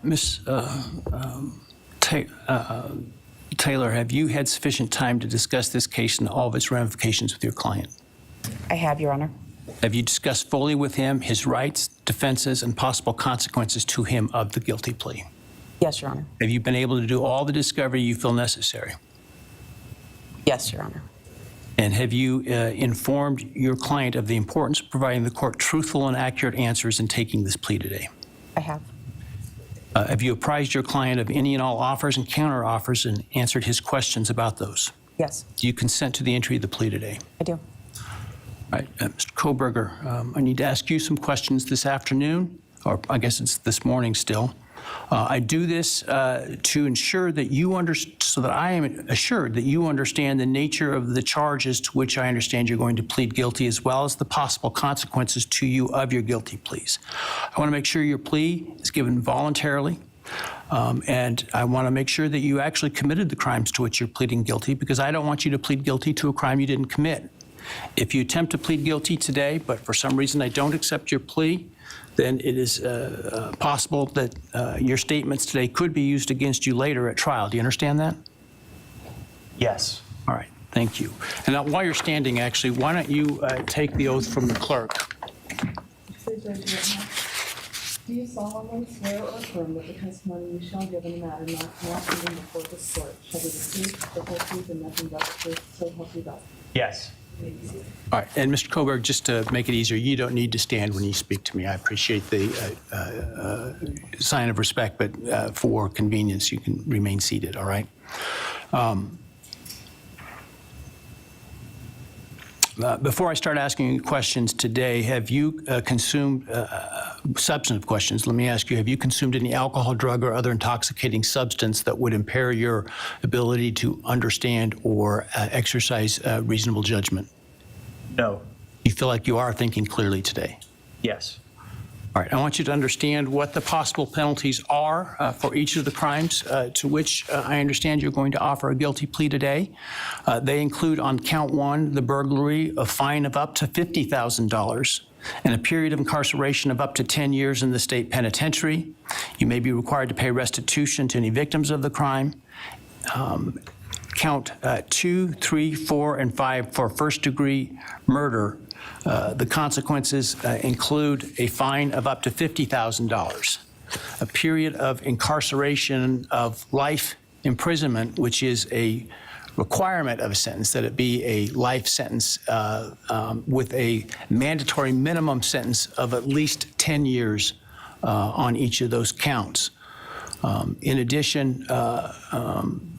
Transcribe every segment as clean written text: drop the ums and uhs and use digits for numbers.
Ms. Taylor, have you had sufficient time to discuss this case and all of its ramifications with your client? I have, Your Honor. Have you discussed fully with him his rights, defenses, and possible consequences to him of the guilty plea? Yes, Your Honor. Have you been able to do all the discovery you feel necessary? Yes, Your Honor. And have you informed your client of the importance of providing the court truthful and accurate answers in taking this plea today? I have. Have you apprised your client of any and all offers and counteroffers and answered his questions about those? Yes. Do you consent to the entry of the plea today? I do. All right, Mr. Kohberger, I need to ask you some questions this afternoon, or I guess it's this morning still. I do this to ensure that so that I am assured that you understand the nature of the charges to which I understand you're going to plead guilty, as well as the possible consequences to you of your guilty pleas. I want to make sure your plea is given voluntarily, and I want to make sure that you actually committed the crimes to which you're pleading guilty, because I don't want you to plead guilty to a crime you didn't commit. If you attempt to plead guilty today, but for some reason I don't accept your plea, then it is possible that your statements today could be used against you later at trial. Do you understand that? Yes. All right, thank you. And now, while you're standing, actually, why don't you take the oath from the clerk? Please raise your hand. Do you solemnly swear or affirm that the testimony you shall give in the matter not given before this court shall be the truth, the whole truth, and nothing but the truth, so help you God? Yes. All right, and Mr. Kohberger, just to make it easier, you don't need to stand when you speak to me. I appreciate the sign of respect, but for convenience, you can remain seated, all right? Before I start asking you questions today, have you consumed substantive questions? Let me ask you, have you consumed any alcohol, drug, or other intoxicating substance that would impair your ability to understand or exercise reasonable judgment? No. You feel like you are thinking clearly today? Yes. All right, I want you to understand what the possible penalties are for each of the crimes to which I understand you're going to offer a guilty plea today. They include, on count one, the burglary, a fine of up to $50,000 and a period of incarceration of up to 10 years in the state penitentiary. You may be required to pay restitution to any victims of the crime. Count 2, 3, 4, and 5 for first-degree murder. The consequences include a fine of up to $50,000, a period of incarceration of life imprisonment, which is a requirement of a sentence, that it be a life sentence with a mandatory minimum sentence of at least 10 years on each of those counts. In addition,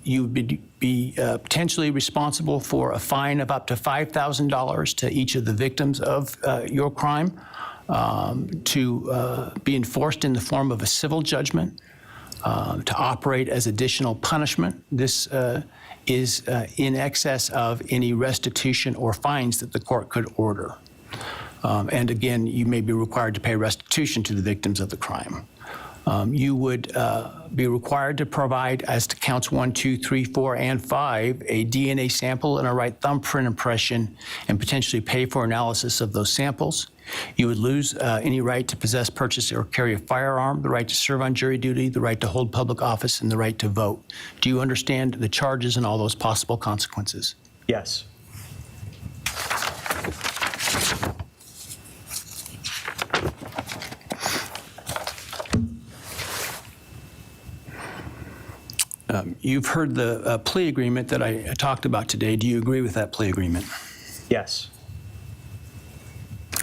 you would be potentially responsible for a fine of up to $5,000 to each of the victims of your crime, to be enforced in the form of a civil judgment, to operate as additional punishment. This is in excess of any restitution or fines that the court could order. And again, you may be required to pay restitution to the victims of the crime. You would be required to provide, as to counts 1, 2, 3, 4, and 5, a DNA sample and a right thumbprint impression, and potentially pay for analysis of those samples. You would lose any right to possess, purchase, or carry a firearm, the right to serve on jury duty, the right to hold public office, and the right to vote. Do you understand the charges and all those possible consequences? Yes. You've heard the plea agreement that I talked about today. Do you agree with that plea agreement? Yes.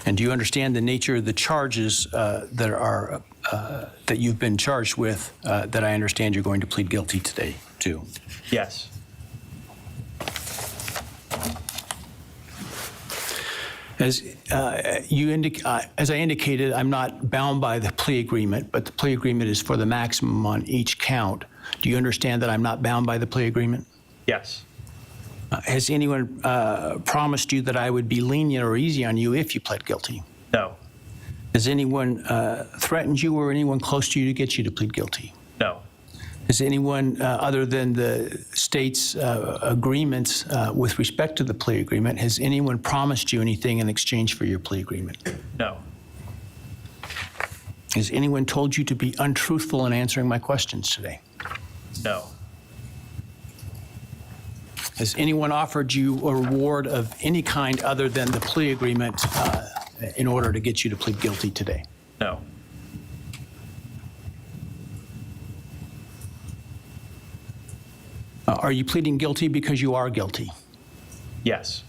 And do you understand the nature of the charges that you've been charged with that I understand you're going to plead guilty today to? Yes. As I indicated, I'm not bound by the plea agreement, but the plea agreement is for the maximum on each count. Do you understand that I'm not bound by the plea agreement? Yes. Has anyone promised you that I would be lenient or easy on you if you pled guilty? No. Has anyone threatened you or anyone close to you to get you to plead guilty? No. Has anyone, other than the state's agreements with respect to the plea agreement, has anyone promised you anything in exchange for your plea agreement? No. Has anyone told you to be untruthful in answering my questions today? No. Has anyone offered you a reward of any kind other than the plea agreement in order to get you to plead guilty today? No. Are you pleading guilty because you are guilty? Yes.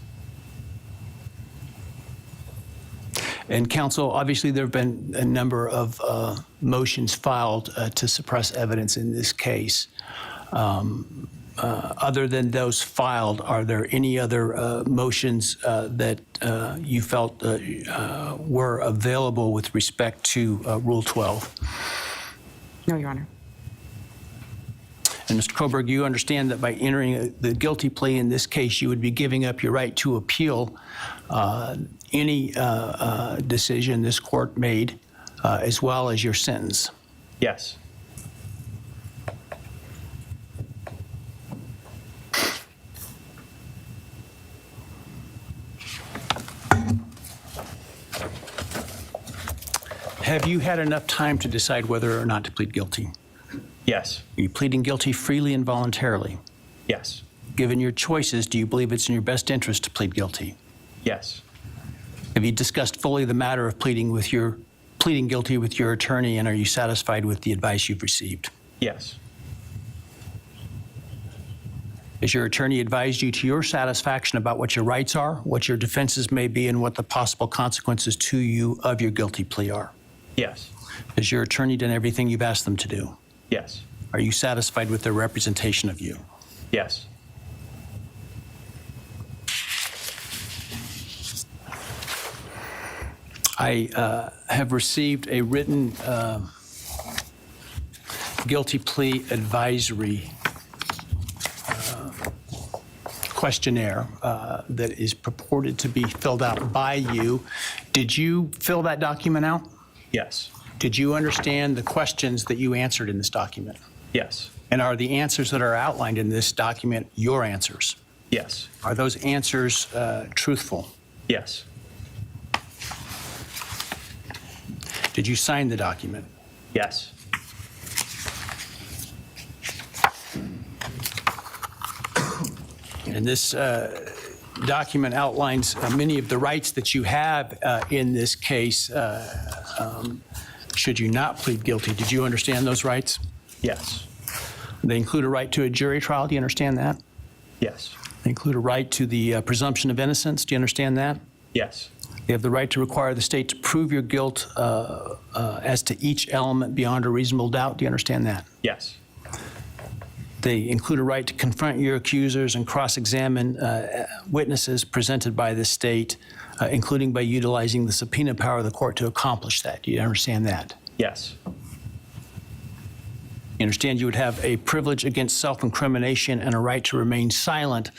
And counsel, obviously there have been a number of motions filed to suppress evidence in this case. Other than those filed, are there any other motions that you felt were available with respect to Rule 12? No, Your Honor. And Mr. Kohberger, you understand that by entering the guilty plea in this case, you would be giving up your right to appeal any decision this court made, as well as your sentence. Yes. Have you had enough time to decide whether or not to plead guilty? Yes. Are you pleading guilty freely and voluntarily? Yes. Given your choices, do you believe it's in your best interest to plead guilty? Yes. Have you discussed fully the matter of pleading guilty with your attorney, and are you satisfied with the advice you've received? Yes. Has your attorney advised you to your satisfaction about what your rights are, what your defenses may be, and what the possible consequences to you of your guilty plea are? Yes. Has your attorney done everything you've asked them to do? Yes. Are you satisfied with their representation of you? Yes. I have received a written guilty plea advisory questionnaire that is purported to be filled out by you. Did you fill that document out? Yes. Did you understand the questions that you answered in this document? Yes. And are the answers that are outlined in this document your answers? Yes. Are those answers truthful? Yes. Did you sign the document? Yes. And this document outlines many of the rights that you have in this case should you not plead guilty. Did you understand those rights? Yes. They include a right to a jury trial. Do you understand that? Yes. They include a right to the presumption of innocence. Do you understand that? Yes. You have the right to require the state to prove your guilt as to each element beyond a reasonable doubt. Do you understand that? Yes. They include a right to confront your accusers and cross-examine witnesses presented by the state, including by utilizing the subpoena power of the court to accomplish that. Do you understand that? Yes. You understand you would have a privilege against self-incrimination and a right to remain silent,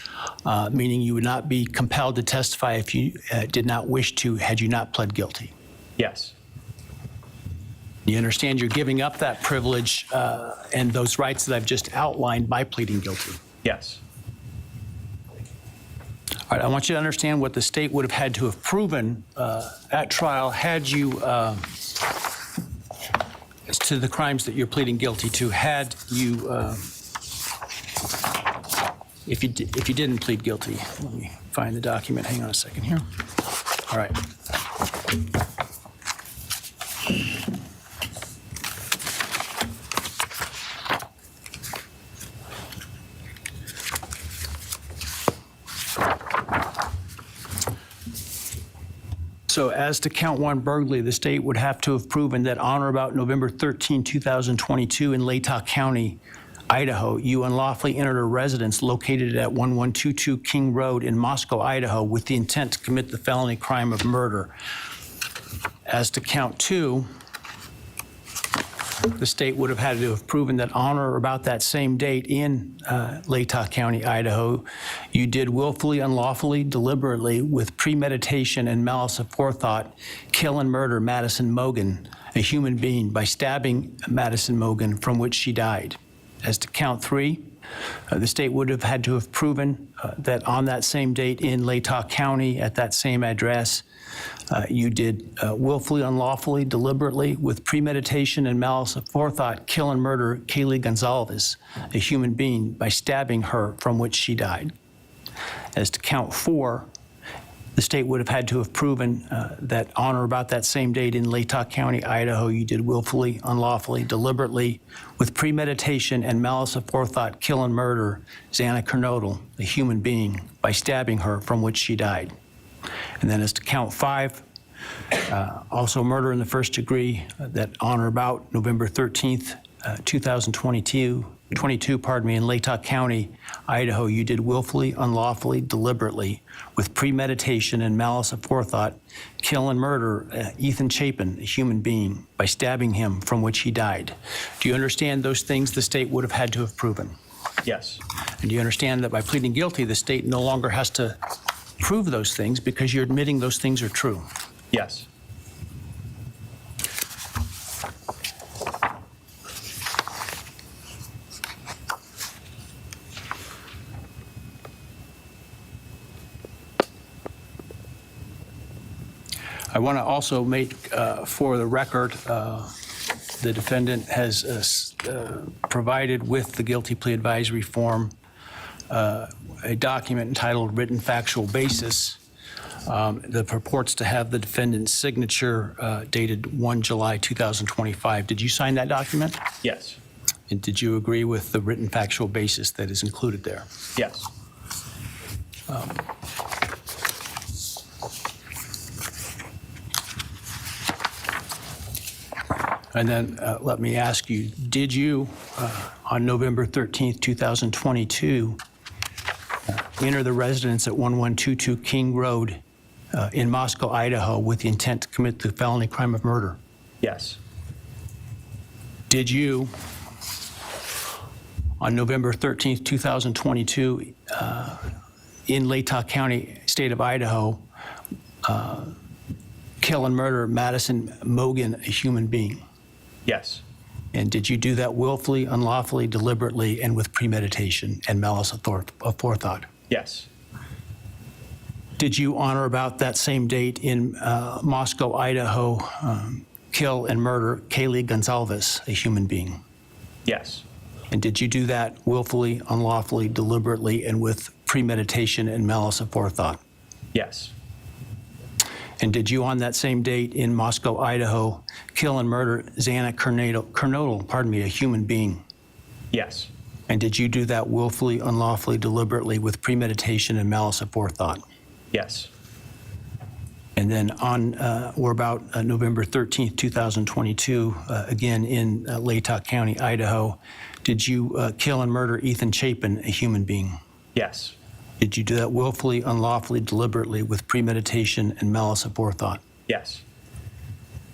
meaning you would not be compelled to testify if you did not wish to, had you not pled guilty. Yes. You understand you're giving up that privilege and those rights that I've just outlined by pleading guilty. Yes. All right, I want you to understand what the state would have had to have proven at trial had you, as to the crimes that you're pleading guilty to, had you, if you didn't plead guilty. Let me find the document. Hang on a second here. All right. So as to count one burglary, the state would have to have proven that on or about November 13, 2022 in Latah County, Idaho, you unlawfully entered a residence located at 1122 King Road in Moscow, Idaho, with the intent to commit the felony crime of murder. As to count two, the state would have had to have proven that on or about that same date in Latah County, Idaho, you did willfully, unlawfully, deliberately, with premeditation and malice aforethought, kill and murder Madison Mogen, a human being, by stabbing Madison Mogen, from which she died. As to count 3, the state would have had to have proven that on that same date in Latah County at that same address, you did willfully, unlawfully, deliberately, with premeditation and malice aforethought, kill and murder Kaylee Goncalves, a human being, by stabbing her, from which she died. As to count 4, the state would have had to have proven that on or about that same date in Latah County, Idaho, you did willfully, unlawfully, deliberately, with premeditation and malice aforethought, kill and murder Xana Kernodle, a human being, by stabbing her, from which she died. And then as to count 5, also murder in the first degree, that on or about November 13th, 2022, in Latah County, Idaho, you did willfully, unlawfully, deliberately, with premeditation and malice aforethought, kill and murder Ethan Chapin, a human being, by stabbing him, from which he died. Do you understand those things the state would have had to have proven? Yes. And do you understand that by pleading guilty, the state no longer has to prove those things because you're admitting those things are true? Yes. I want to also make, for the record, the defendant has provided with the guilty plea advisory form a document entitled Written Factual Basis that purports to have the defendant's signature dated 1 July 2025. Did you sign that document? Yes. And did you agree with the written factual basis that is included there? Yes. And then let me ask you, did you, on November 13th, 2022, enter the residence at 1122 King Road in Moscow, Idaho, with the intent to commit the felony crime of murder? Yes. Did you, on November 13th, 2022, in Latah County, state of Idaho, kill and murder Madison Mogen, a human being? Yes. And did you do that willfully, unlawfully, deliberately, and with premeditation and malice aforethought? Yes. Did you, on or about that same date in Moscow, Idaho, kill and murder Kaylee Goncalves, a human being? Yes. And did you do that willfully, unlawfully, deliberately, and with premeditation and malice aforethought? Yes. And did you, on that same date in Moscow, Idaho, kill and murder Xana Kernodle, a human being? Yes. And did you do that willfully, unlawfully, deliberately, with premeditation and malice aforethought? Yes. And then on or about November 13th, 2022, again in Latah County, Idaho, did you kill and murder Ethan Chapin, a human being? Yes. Did you do that willfully, unlawfully, deliberately, with premeditation and malice aforethought? Yes.